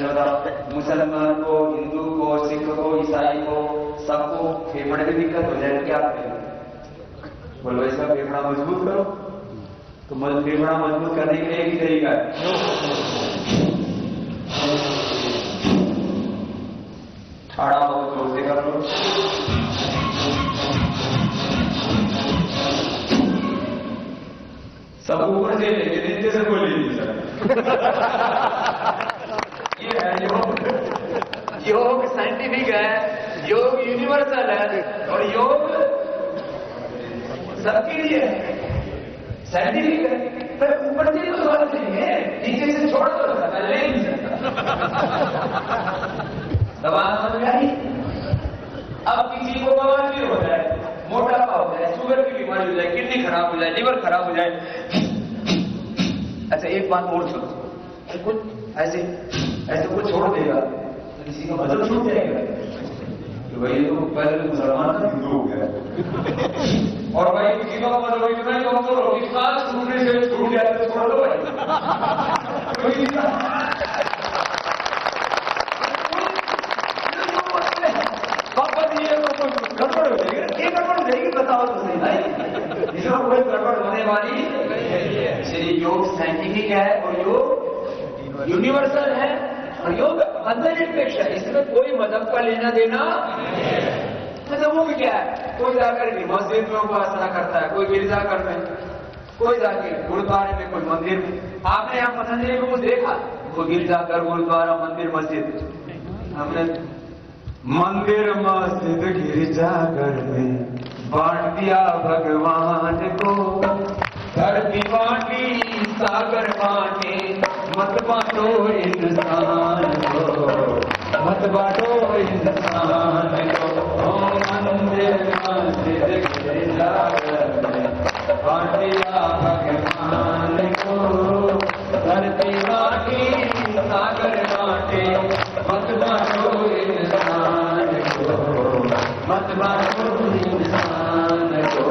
मुसलमान को, हिंदू को, सिख को, ईसाई को, सबको फेफड़े में दिक्कत हो जाए क्या करें? बोलो इसका फेफड़ा मजबूत करो। तो फेफड़ा मजबूत करने के लिए एक ही तरीका है, ठाड़ा हो जोर से कर लो। सब ऊपर से लेके नीचे से कोई नहीं सकता। ये है योग। योग साइंटिफिक है, योग यूनिवर्सल है और योग सबके लिए है, साइंटिफिक है। पर ऊपर से तो बात नहीं है, नीचे से छोड़ दो सकता, ले नहीं सकता। दवा समझ आई? अब किसी को बवासीर हो जाए, मोटापा हो जाए, शुगर की बीमारी हो जाए, किडनी खराब हो जाए, लिवर खराब हो जाए। अच्छा एक बात और सुनो, कुछ ऐसे कुछ छोड़ देगा तो किसी का मतलब छूट जाएगा कि भाई तो पहले मुसलमान था हिंदू हो गया, और भाई किसी का मतलब इतना ही कमजोर हो कि साल छूटने से छूट गया तो छोड़ दो भाई। गड़बड़ हो जाएगी, ये गड़बड़ हो जाएगी, बताओ तो सही भाई, इसमें कोई गड़बड़ होने वाली नहीं। योग साइंटिफिक है और योग यूनिवर्सल है और योग अंतरिक्ष है, इसमें कोई मजहब का लेना देना। मजहबों में क्या है, कोई जाकर के मस्जिद में उपासना करता है, कोई गिरजाघर में, कोई जाके गुरुद्वारे में, कोई मंदिर में। आपने यहाँ पतंजलि को देखा, कोई गिरजाघर, गुरुद्वारा, मंदिर, मस्जिद। हमने मंदिर, मस्जिद, गिरजाघर में बांट दिया भगवान को, धरती बांटी सागर बांटे, मत बांटो इंसान को, मत बांटो इंसान को। मंदिर, मस्जिद, गिरजाघर में बांट दिया भगवान को, धरती बांटी सागर बांटे, मत बांटो इंसान को, मत बांटो इंसान को,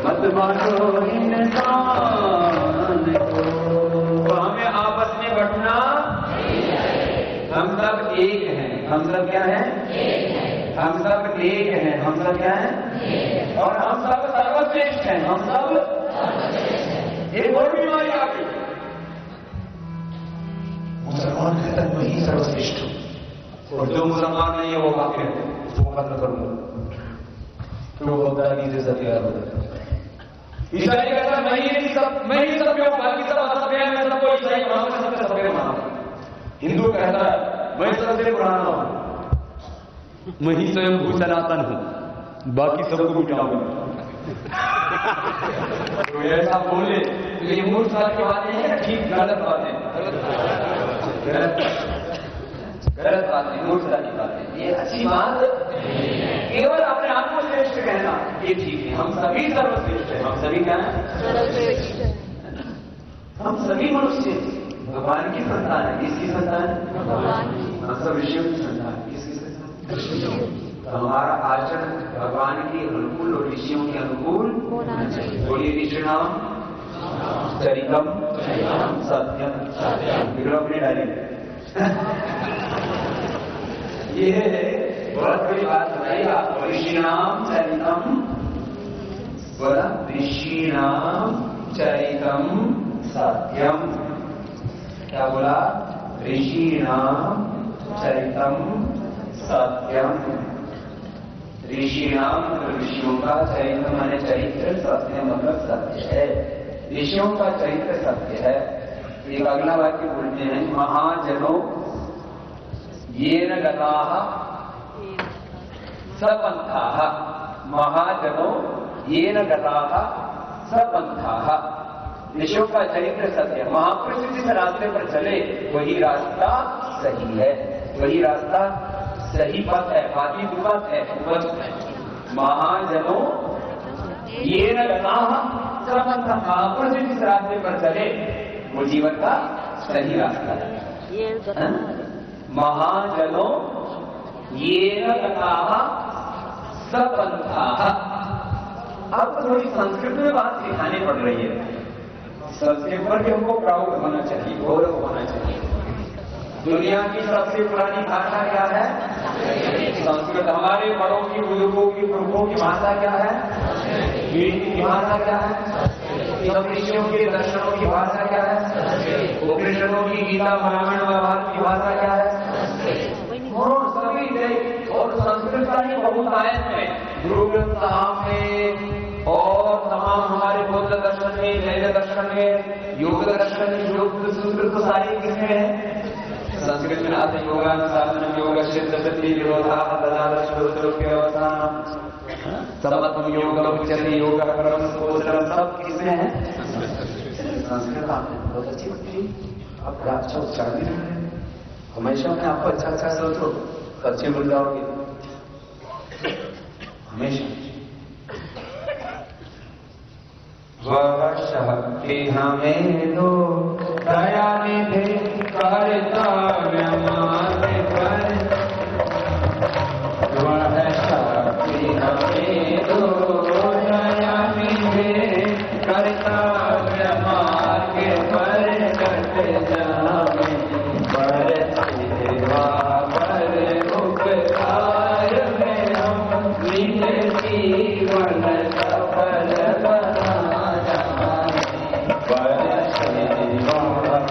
मत बांटो इंसान को। तो हमें आपस में बंटना, हम सब एक हैं। हम सब क्या हैं? हम सब एक हैं। हम सब क्या हैं? और हम सब सर्वश्रेष्ठ हैं। हम सब एक और बीमारी आ गई, मुसलमान कहता है मैं ही सर्वश्रेष्ठ हूं, और जो मुसलमान नहीं है वो काफिर है, उसको खत्म करूंगा। तो वो बगदादी से हथियार हो जाता है। ईसाई कहता है मैं ही सब पे हूं, बाकी सब असभ्य है, मैं सबको ईसाई बनाऊंगा, सबसे सभ्य बनाऊंगा। हिंदू कहता है मैं सबसे पुराना हूं, मैं ही स्वयं भू सनातन हूं, बाकी सबको मिटाऊंगा। तो ऐसा बोले तो ये मूर्ख बात की बातें हैं, ठीक गलत बातें, गलत बातें, मूर्खता की बातें। ये अच्छी बात केवल अपने आप को श्रेष्ठ कहना ये ठीक है। हम सभी सर्वश्रेष्ठ हैं। हम सभी क्या हैं? सर्वश्रेष्ठ। हम सभी मनुष्य भगवान की संतान है। किसकी संतान? भगवान। हम सब ऋषियों की संतान। किसकी संतान? तो हमारा आचरण भगवान के अनुकूल और ऋषियों के अनुकूल होना चाहिए। बोलिए ऋषि नाम चरितम सत्यम। बिगड़ो अपनी डाली। ये बहुत बड़ी बात बताई आपको। ऋषि नाम चरितम, बोला ऋषि नाम चरितम सत्यम। क्या बोला? ऋषि नाम चरितम सत्यम। ऋषि नाम ऋषियों का, चरित्र माने चरित्र, सत्य मतलब सत्य है। ऋषियों का चरित्र सत्य है। एक अगला वाक्य बोलते हैं, महाजनो येन गताः सपन्थाः। महाजनो येन गताः सपन्थाः। ऋषियों का चरित्र सत्य। महापुरुष जिस रास्ते पर चले वही रास्ता सही है, वही रास्ता सही पथ है, बाकी विपथ है, उपथ है। महाजनों येन गताः सपन्थाः। महापुरुष जिस रास्ते पर चले वो जीवन का सही रास्ता है। महाजनों येन गताः सपन्थाः। अब थोड़ी संस्कृत में बात सिखानी पड़ रही है। संस्कृत पर भी हमको प्राउड होना चाहिए, गौरव होना चाहिए। दुनिया की सबसे पुरानी भाषा क्या है? संस्कृत। हमारे बड़ों की, बुजुर्गों की, प्रमुखों की भाषा क्या है? वेद की भाषा क्या है? सब ऋषियों के दर्शनों की भाषा क्या है? उपनिषदों की, गीता, रामायण, महाभारत की भाषा क्या है? सभी और संस्कृत का ही बहुत आयत में, गुरु ग्रंथ साहब में और तमाम हमारे बौद्ध दर्शन में, जैन दर्शन में, योग दर्शन में, योग संस्कृत तो सारी किसमें है? संस्कृत में आते योगा साधन योग सिद्ध सिद्धि विरोधा समत्वम योग उच्यते योग कर्म गोचरम, सब किसमें है? संस्कृत। आपने बहुत अच्छी लगती, आपका अच्छा उच्चारण भी रहे, हमेशा अपने आपको अच्छा सोचो तो अच्छे बन जाओगे हमेशा। वह शक्ति हमें दो दया निधि कर्तव्य मार्ग पर, वह शक्ति हमें दो दया निधि कर्तव्य मार्ग पर कट जावे, पर सेवा पर उपकार में हम निज जीवन सफल बना जाए, पर सेवा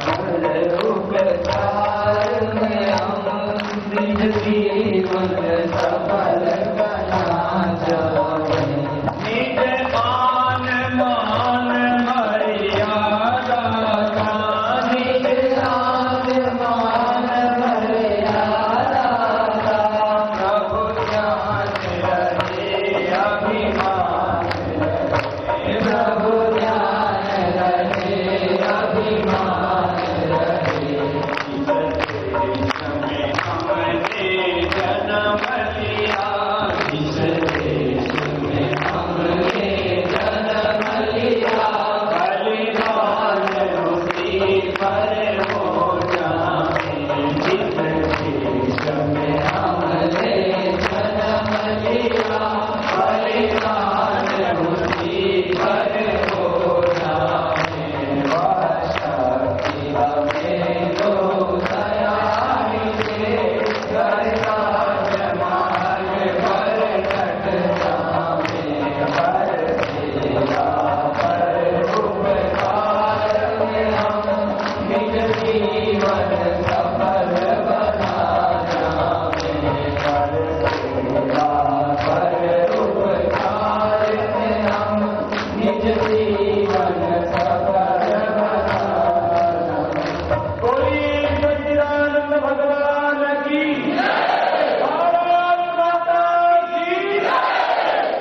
पर उपकार में हम निज जीवन सफल बना जाए। निज मान मान मर्यादा का, निज मान मर्यादा का, प्रभु ध्यान रहे अभिमान रहे, प्रभु ध्यान रहे अभिमान रहे। इस देश में हमने जन्म लिया, बलिदान उसी पर हो जाए। जिस देश में हमने जन्म लिया, बलिदान उसी पर हो जाए। वह शक्ति हमें दो दया निधि कर्तव्य मार्ग पर कट जावे, पर सेवा पर उपकार में हम निज जीवन सफल बना जावे, पर सेवा पर उपकार में हम निज जीवन सफल बना जावे। कोई सच्चिदानंद भगवान की, भारत माता की,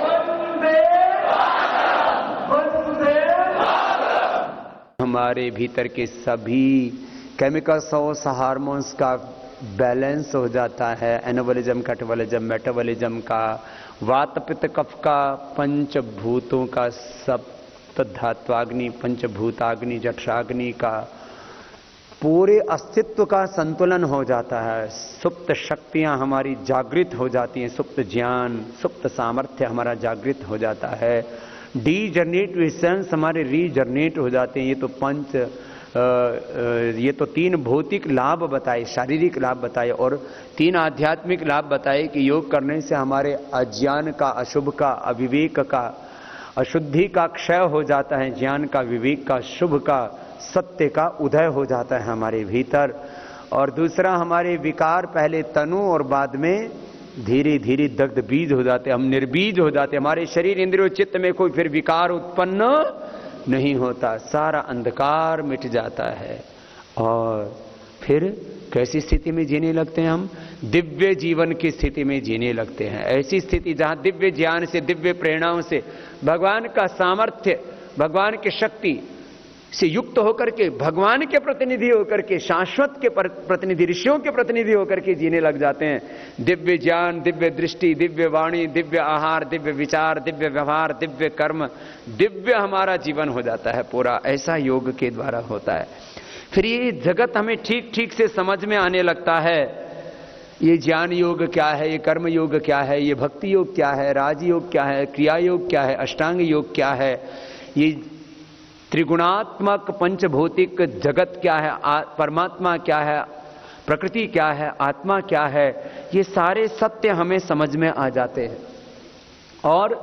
वंदे वंदे। हमारे भीतर के सभी केमिकल्स और हार्मोन्स का बैलेंस हो जाता है। एनाबॉलिज्म, कैटाबॉलिज्म, मेटाबॉलिज्म का, वात पित्त कफ का, पंचभूतों का, सप्त धात्वाग्नि, पंचभूताग्नि, जठराग्नि का, पूरे अस्तित्व का संतुलन हो जाता है। सुप्त शक्तियां हमारी जागृत हो जाती हैं, सुप्त ज्ञान, सुप्त सामर्थ्य हमारा जागृत हो जाता है। डीजनरेटिव सेंस हमारे रीजनरेट हो जाते हैं। ये तो 3 भौतिक लाभ बताए, शारीरिक लाभ बताए, और 3 आध्यात्मिक लाभ बताए कि योग करने से हमारे अज्ञान का, अशुभ का, अविवेक का, अशुद्धि का क्षय हो जाता है, ज्ञान का, विवेक का, शुभ का, सत्य का उदय हो जाता है हमारे भीतर। और दूसरा, हमारे विकार पहले तनु और बाद में धीरे धीरे दग्ध बीज हो जाते, हम निर्बीज हो जाते। हमारे शरीर, इंद्रियों, चित्त में कोई फिर विकार उत्पन्न नहीं होता, सारा अंधकार मिट जाता है। और फिर कैसी स्थिति में जीने लगते हैं हम? दिव्य जीवन की स्थिति में जीने लगते हैं। ऐसी स्थिति जहां दिव्य ज्ञान से, दिव्य प्रेरणाओं से, भगवान का सामर्थ्य, भगवान की शक्ति से युक्त होकर के, भगवान के प्रतिनिधि होकर के, शाश्वत के प्रतिनिधि, ऋषियों के प्रतिनिधि होकर के जीने लग जाते हैं। दिव्य ज्ञान, दिव्य दृष्टि, दिव्य वाणी, दिव्य आहार, दिव्य विचार, दिव्य व्यवहार, दिव्य कर्म, दिव्य हमारा जीवन हो जाता है पूरा। ऐसा योग के द्वारा होता है। फिर ये जगत हमें ठीक ठीक से समझ में आने लगता है। ये ज्ञान योग क्या है, ये कर्म योग क्या है, ये भक्ति योग क्या है, राजयोग क्या है, क्रिया योग क्या है, अष्टांग योग क्या है, ये त्रिगुणात्मक पंचभौतिक जगत क्या है, परमात्मा क्या है, प्रकृति क्या है, आत्मा क्या है, ये सारे सत्य हमें समझ में आ जाते हैं। और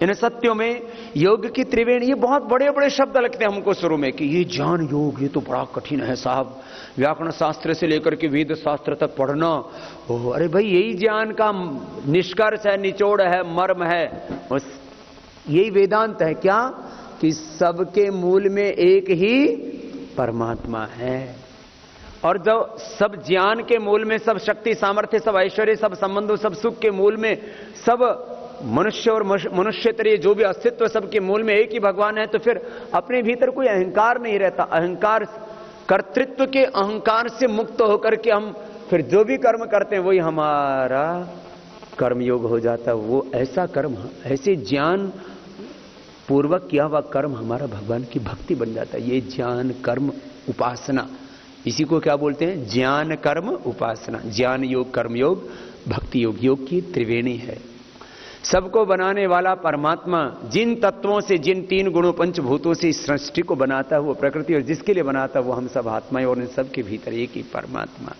इन सत्यों में योग की त्रिवेणी, ये बहुत बड़े बड़े शब्द लगते हैं हमको शुरू में कि ये ज्ञान योग, ये तो बड़ा कठिन है साहब, व्याकरण शास्त्र से लेकर के वेद शास्त्र तक पढ़ना। ओह अरे भाई, यही ज्ञान का निष्कर्ष है, निचोड़ है, मर्म है, बस यही वेदांत है। क्या? कि सबके मूल में एक ही परमात्मा है। और जो सब ज्ञान के मूल में, सब शक्ति सामर्थ्य, सब ऐश्वर्य, सब संबंधों, सब सुख के मूल में, सब मनुष्य और मनुष्यतरीय जो भी अस्तित्व, सबके मूल में एक ही भगवान है, तो फिर अपने भीतर कोई अहंकार नहीं रहता। अहंकार, कर्तृत्व के अहंकार से मुक्त होकर के हम फिर जो भी कर्म करते हैं वही हमारा कर्मयोग हो जाता है। वो ऐसा कर्म, ऐसे ज्ञान पूर्वक किया हुआ कर्म हमारा भगवान की भक्ति बन जाता है। ये ज्ञान कर्म उपासना, इसी को क्या बोलते हैं? ज्ञान कर्म उपासना। ज्ञान योग, कर्म योग, भक्ति योग, योग की त्रिवेणी है। सबको बनाने वाला परमात्मा जिन तत्वों से, जिन तीन गुणों पंचभूतों से इस सृष्टि को बनाता है वो प्रकृति, और जिसके लिए बनाता है वो हम सब आत्माएं, और इन सब के भीतर एक ही परमात्मा।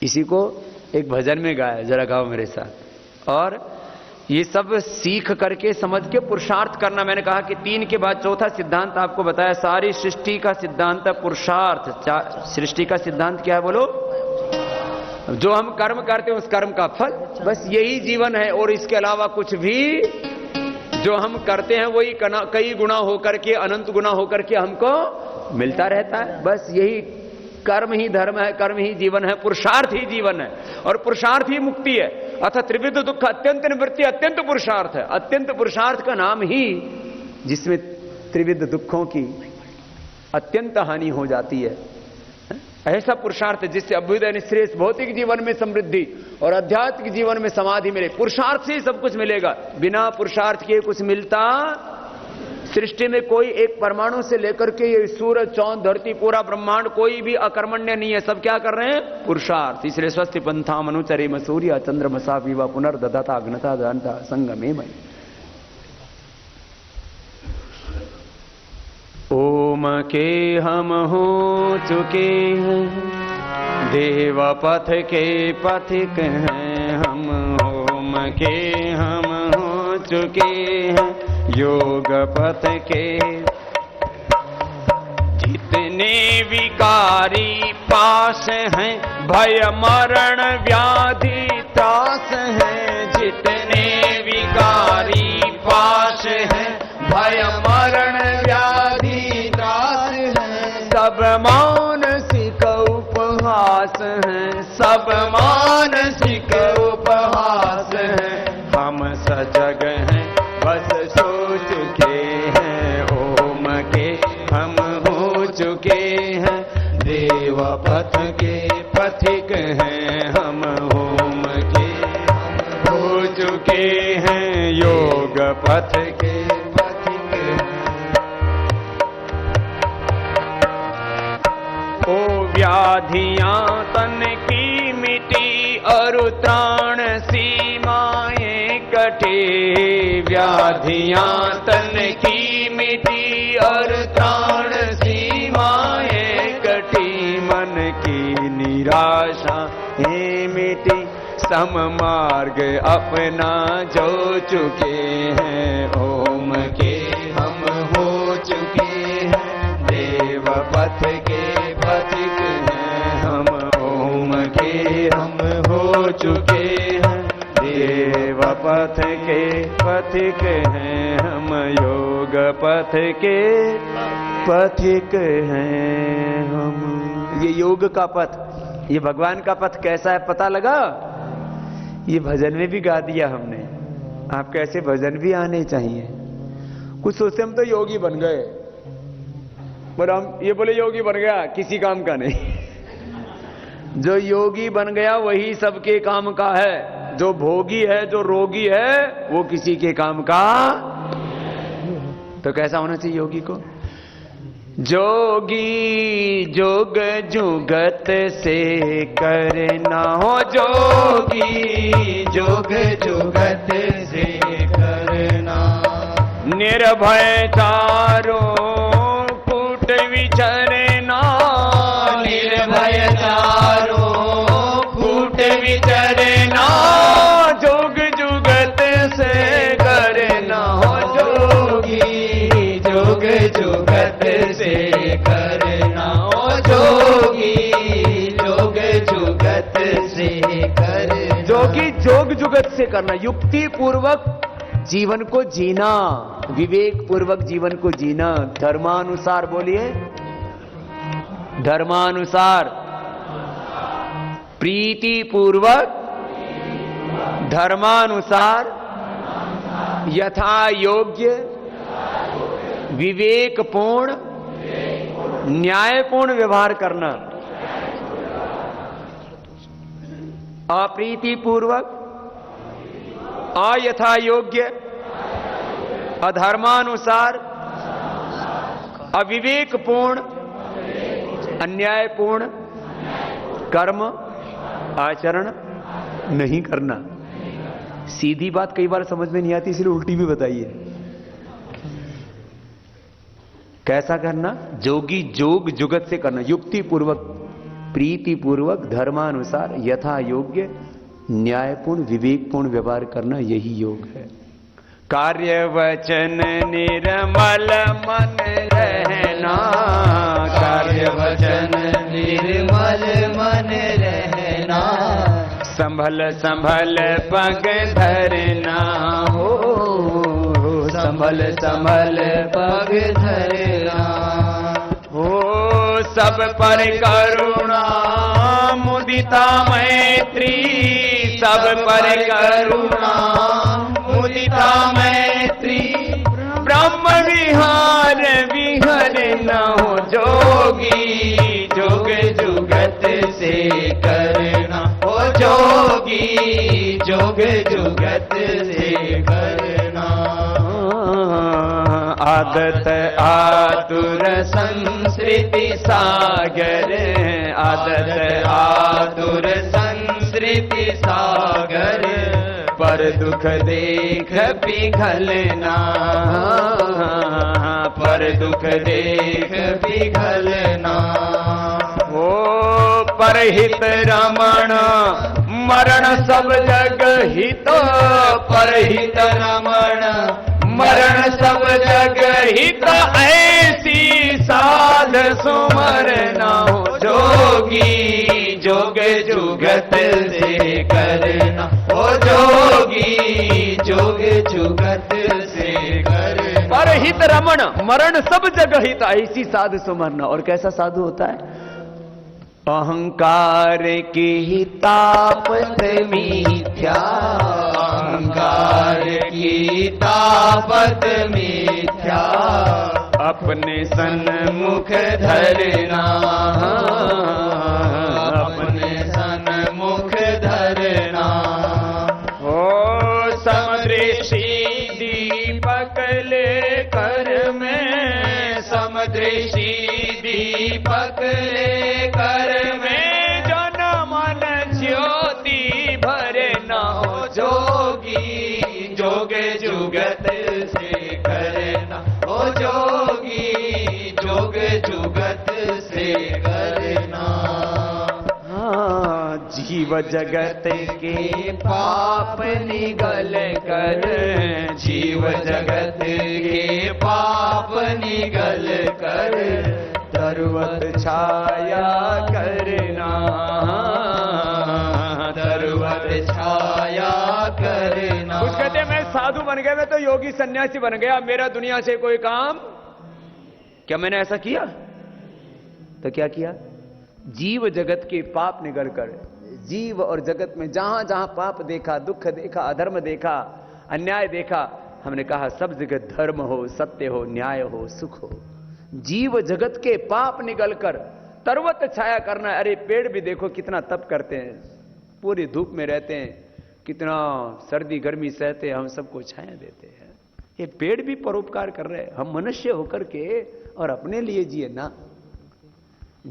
इसी को एक भजन में गाया, जरा गाओ मेरे साथ। और ये सब सीख करके, समझ के पुरुषार्थ करना। मैंने कहा कि 3 के बाद चौथा सिद्धांत आपको बताया। सारी सृष्टि का सिद्धांत है पुरुषार्थ। सृष्टि का सिद्धांत क्या है बोलो? जो हम कर्म करते हैं उस कर्म का फल, बस यही जीवन है। और इसके अलावा कुछ भी जो हम करते हैं वही कई गुना होकर के, अनंत गुना होकर के हमको मिलता रहता है। बस यही कर्म ही धर्म है, कर्म ही जीवन है, पुरुषार्थ ही जीवन है, और पुरुषार्थ ही मुक्ति है। अतः त्रिविध दुख अत्यंत निवृत्ति, अत्यंत पुरुषार्थ है। अत्यंत पुरुषार्थ का नाम ही जिसमें त्रिविध दुखों की अत्यंत हानि हो जाती है, ऐसा पुरुषार्थ जिससे अभ्युदय निश्रेयस, भौतिक जीवन में समृद्धि और आध्यात्मिक जीवन में समाधि मिले। पुरुषार्थ से ही सब कुछ मिलेगा, बिना पुरुषार्थ के कुछ मिलता। सृष्टि में कोई एक परमाणु से लेकर के ये सूरज, चांद, धरती, पूरा ब्रह्मांड, कोई भी अकर्मण्य नहीं है। सब क्या कर रहे हैं? पुरुषार्थ। इसलिए स्वस्ति पंथा मनुचरे सूर्य चंद्रमसा विवा पुनर्ददाता अग्नता दानता संगमे मई। ओम के हम हो चुके हैं, देव पथ के पथिक हैं हम। ओम के हम हो चुके हैं, योग पथ के। जितने विकारी पास हैं, भय मरण व्याधि त्रास हैं। जितने विकारी पास हैं, भय मरण व्याधि त्रास हैं। सब मानसिक उपहास हैं, सब मानसिक उपहास हैं। हम सजग हैं, बस सो चुके हैं। ओम के हम हो चुके हैं, देव पथ के पथिक हैं हम। ओम के हम हो चुके हैं, योग पथ के पथिक हैं। ओ व्याधियां तन की मिटी, और त्राण सीमाएं कटे। व्याधियां तन की मिटी, और त्राण सीमाएं कटी। मन की निराशा मिटी, सम मार्ग अपना जो चुके हैं। ओम के हम हो चुके हैं, देव पथ के पथिक हैं हम। ओम के हम हो चुके हैं, देव पथ के पथिक हैं हम। योग पथ के पथिक हैं हम। ये योग का पथ, ये भगवान का पथ कैसा है पता लगा? ये भजन में भी गा दिया हमने। आपको ऐसे भजन भी आने चाहिए। कुछ सोचते हम तो योगी बन गए, पर हम ये बोले योगी बन गया, किसी काम का नहीं। जो योगी बन गया वही सबके काम का है। जो भोगी है, जो रोगी है, वो किसी के काम का। तो कैसा होना चाहिए योगी को? जोगी जोग जुगत से करना हो। जोगी जोग जुगत से करना। निर्भय चारों कूट विचरना। निर्भय चारों जुगत से करना ओ जोगी, जोग जुगत से करना। जोगी जोग जुगत से करना, युक्ति पूर्वक जीवन को जीना, विवेक पूर्वक जीवन को जीना, धर्मानुसार। बोलिए धर्मानुसार, प्रीति पूर्वक, धर्मानुसार, यथा योग्य, विवेकपूर्ण, न्यायपूर्ण व्यवहार करना। अप्रीति पूर्वक, अयथा योग्य, अधर्मानुसार, अविवेकपूर्ण, अन्यायपूर्ण कर्म आचरण नहीं करना। सीधी बात कई बार समझ में नहीं आती, इसलिए उल्टी भी बताइए। कैसा करना? जोगी जोग जुगत से करना, युक्ति पूर्वक, प्रीति पूर्वक, धर्मानुसार, यथा योग्य, न्यायपूर्ण, विवेकपूर्ण व्यवहार करना, यही योग है। कार्य वचन निर्मल मन रहना, कार्य वचन निर्मल मन रहना, संभल संभल पग धरना हो, संभल संभल पग धरना हो, सब पर करुणा मुदिता मैत्री, सब पर करुणा मुदिता मैत्री, ब्रह्म विहार विहर न हो जोगी, जोग जुगत से करना ओ जोगी, जोग जुगत से करना। आदत आतुर संस्कृति सागर, आदत आतुर संस्कृति सागर, पर दुख देख पिघलना, पर दुख देख पिघलना। ओ परहित रमण मरण सब जग हित, परहित रमण मरण सब जग हित, ऐसी साध सुमरना हो जोगी, जोग जुगत से करना ओ जोगी, जोग जुगत से करना। परहित रमण मरण सब जग हित, ऐसी साधु सुमरना। और कैसा साधु होता है? अहंकार की तापत मिथ्या, अहंकार की तापत मिथ्या, अपने सन्मुख धरना, अपने सन्मुख धरना। ओ समदृष्टि दीपक लेकर में, समदृष्टि दीपक लेकर में, जन मन ज्योति भरना हो जोगी, जोग जुगत से करना ओ जोगी, जोग जुगत से करना। जीव जगत के पाप निगल कर, जीव जगत के पाप निगल कर, तरुवत छाया करना, तरुवत छाया करना। कुछ कहते मैं साधु बन गया, मैं तो योगी सन्यासी बन गया, मेरा दुनिया से कोई काम। क्या मैंने ऐसा किया? तो क्या किया? जीव जगत के पाप निगल कर, जीव और जगत में जहां जहां पाप देखा, दुख देखा, अधर्म देखा, अन्याय देखा, हमने कहा सब जगह धर्म हो, सत्य हो, न्याय हो, सुख हो। जीव जगत के पाप निगल कर तरवत छाया करना। अरे पेड़ भी देखो कितना तप करते हैं, पूरी धूप में रहते हैं, कितना सर्दी गर्मी सहते हैं, हम सबको छाया देते हैं। ये पेड़ भी परोपकार कर रहे हैं, हम मनुष्य होकर के और अपने लिए जिए ना।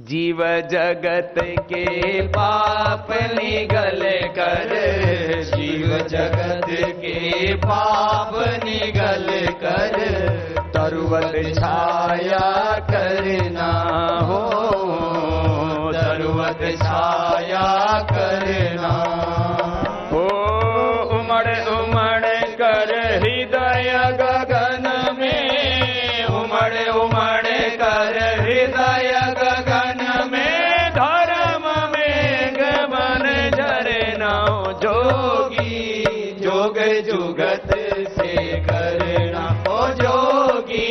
जीव जगत के पाप निगल कर, जीव जगत के पाप निगल कर, तरुवत छाया करना हो, तरुवत छाया करना हो। उमड़ उमड़ कर हृदय गगन में, उमड़ उमड़ कर हृदय गगन में धर्म मेघ बन झरना जोगी जोग जुगत से करना ओ जोगी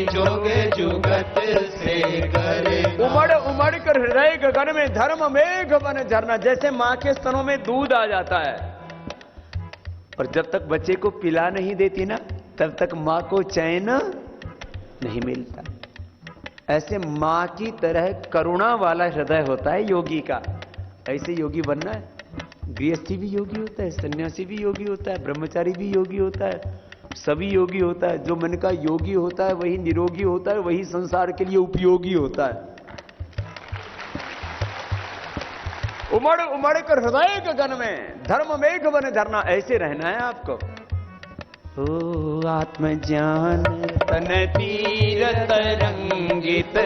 जोग जुगत से करना। उमड़ उमड़ कर हृदय गगन में धर्म मेघ बन झरना, जैसे माँ के स्तनों में दूध आ जाता है और जब तक बच्चे को पिला नहीं देती ना तब तक मां को चैन नहीं मिलता। ऐसे मां की तरह करुणा वाला हृदय होता है योगी का। ऐसे योगी बनना है। गृहस्थी भी योगी होता है, सन्यासी भी योगी होता है, ब्रह्मचारी भी योगी होता है, सभी योगी होता है। जो मन का योगी होता है वही निरोगी होता है, वही संसार के लिए उपयोगी होता है। उमड़ उमड़ कर हृदय गगन में धर्म मेघ बन झरना, ऐसे रहना है आपको। ओ आत्मज्ञान तन तीर तरंगित,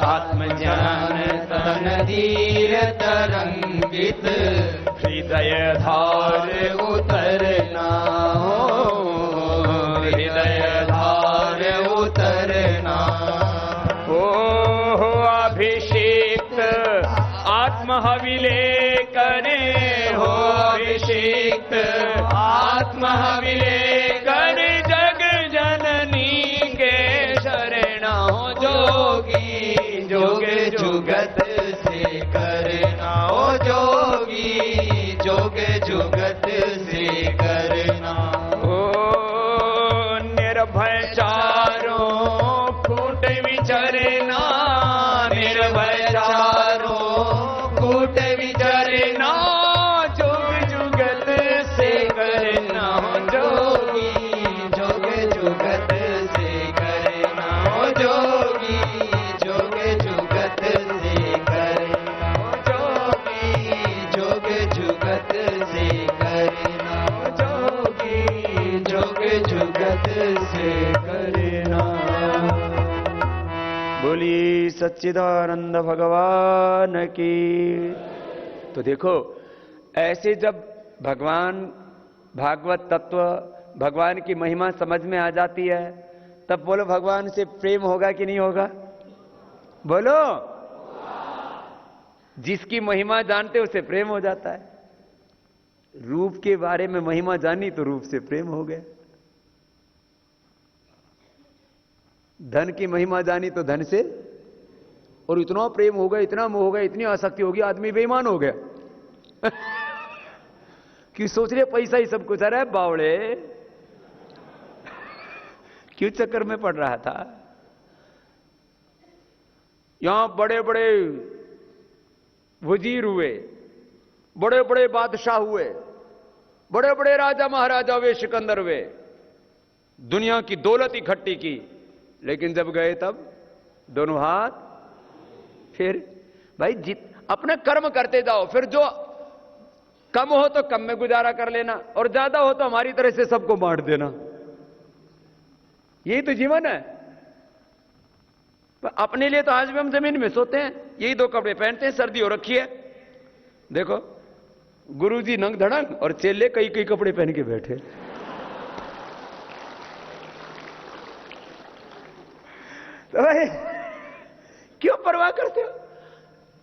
आत्मज्ञान तन तीर तरंगित, हृदय धार उतरना हो, हृदय धार उतरना हो। अभिषेक आत्महविले करे हो, अभिषेक आत्महविले करे जग जननी के शरणा हो। जोगी जोग जुगत से करना हो, जोगी जोग जुगत से करना हो। निर्भय चारों फूट विचरना, निर्भय चारों फूट विचरना, जोग जुगत से करना हो। जोगी जोग जुगत से करना हो, जोगी जोग जुगत से करना हो, जोगी जोग जुगत से करना हो, जोगी जोग जुगत से करना। बोली सच्चिदानंद भगवान की। तो देखो ऐसे जब भगवान भागवत तत्व भगवान की महिमा समझ में आ जाती है तब बोलो भगवान से प्रेम होगा कि नहीं होगा? बोलो। जिसकी महिमा जानते उसे प्रेम हो जाता है। रूप के बारे में महिमा जानी तो रूप से प्रेम हो गया। धन की महिमा जानी तो धन से, और इतना प्रेम हो गया, इतना मोह हो गया, इतनी आसक्ति होगी, आदमी बेईमान हो गया। कि सोच रहे पैसा ही सब कुछ। अरे बावड़े, क्यों चक्कर में पड़ रहा था? यहां बड़े बड़े वजीर हुए, बड़े बड़े बादशाह हुए, बड़े बड़े राजा महाराजा हुए, सिकंदर हुए, दुनिया की दौलत इकट्ठी की, लेकिन जब गए तब दोनों हाथ। फिर भाई अपना कर्म करते जाओ, फिर जो कम हो तो कम में गुजारा कर लेना और ज्यादा हो तो हमारी तरह से सबको बांट देना। यही तो जीवन है। अपने लिए तो आज भी हम जमीन में सोते हैं, यही दो कपड़े पहनते हैं, सर्दी हो रखी है। देखो गुरुजी नंग धड़ंग और चेले कई कई कपड़े पहन के बैठे। तो भाई क्यों परवाह करते हो?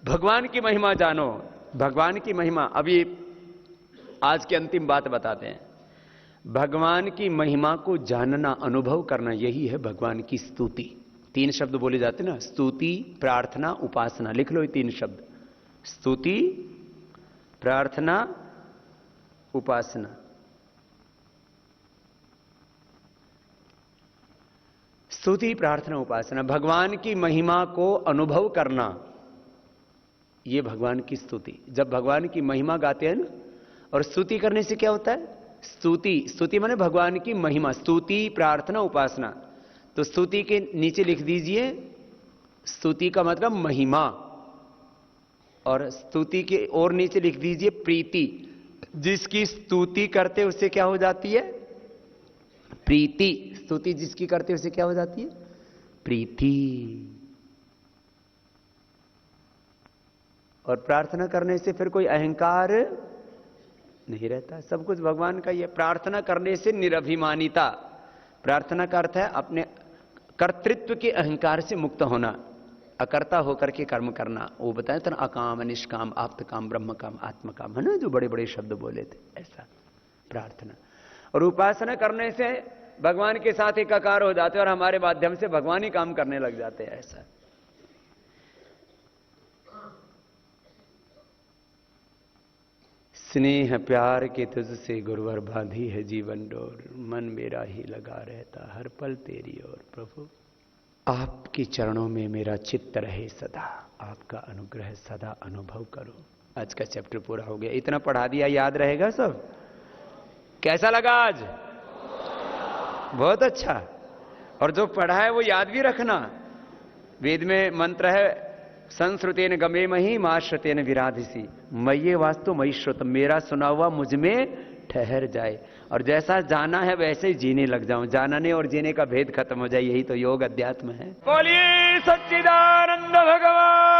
भगवान की महिमा जानो, भगवान की महिमा। अभी आज की अंतिम बात बताते हैं। भगवान की महिमा को जानना, अनुभव करना, यही है भगवान की स्तुति। 3 शब्द बोले जाते ना, स्तुति, प्रार्थना, उपासना। लिख लो ये 3 शब्द, स्तुति, प्रार्थना, उपासना। स्तुति, प्रार्थना, उपासना। भगवान की महिमा को अनुभव करना, यह भगवान की स्तुति। जब भगवान की महिमा गाते हैं ना, और स्तुति करने से क्या होता है? स्तुति माने भगवान की महिमा। स्तुति, प्रार्थना, उपासना। तो स्तुति के नीचे लिख दीजिए, स्तुति का मतलब महिमा, और स्तुति के और नीचे लिख दीजिए प्रीति। जिसकी स्तुति करते उससे क्या हो जाती है? प्रीति। स्तुति जिसकी करते उसे क्या हो जाती है? प्रीति। और प्रार्थना करने से फिर कोई अहंकार नहीं रहता, सब कुछ भगवान का ही है। प्रार्थना करने से निरभिमानिता। प्रार्थना का अर्थ है अपने कर्तृत्व के अहंकार से मुक्त होना, अकर्ता होकर के कर्म करना। वो बताया था ना, अकाम, निष्काम, आप्त काम, ब्रह्म काम, आत्म काम, है ना, जो बड़े बड़े शब्द बोले थे, ऐसा प्रार्थना। और उपासना करने से भगवान के साथ एकाकार हो जाते और हमारे माध्यम से भगवान ही काम करने लग जाते हैं, ऐसा। स्नेह प्यार के तुझसे गुरुवर बांधी है जीवन डोर, मन मेरा ही लगा रहता हर पल तेरी ओर। प्रभु आपके चरणों में मेरा चित्त रहे सदा, आपका अनुग्रह सदा अनुभव करो। आज का चैप्टर पूरा हो गया, इतना पढ़ा दिया, याद रहेगा सब? कैसा लगा आज? बहुत अच्छा। और जो पढ़ा है वो याद भी रखना। वेद में मंत्र है, संस्रुतेन गमे मही मां श्रुतेन विराधिसी, मय्ये वास्तु मयि श्रुतम, मेरा सुना हुआ मुझ में ठहर जाए। और जैसा जाना है वैसे ही जीने लग जाऊं, जानने और जीने का भेद खत्म हो जाए। यही तो योग अध्यात्म है। बोलिए सच्चिदानंद भगवान।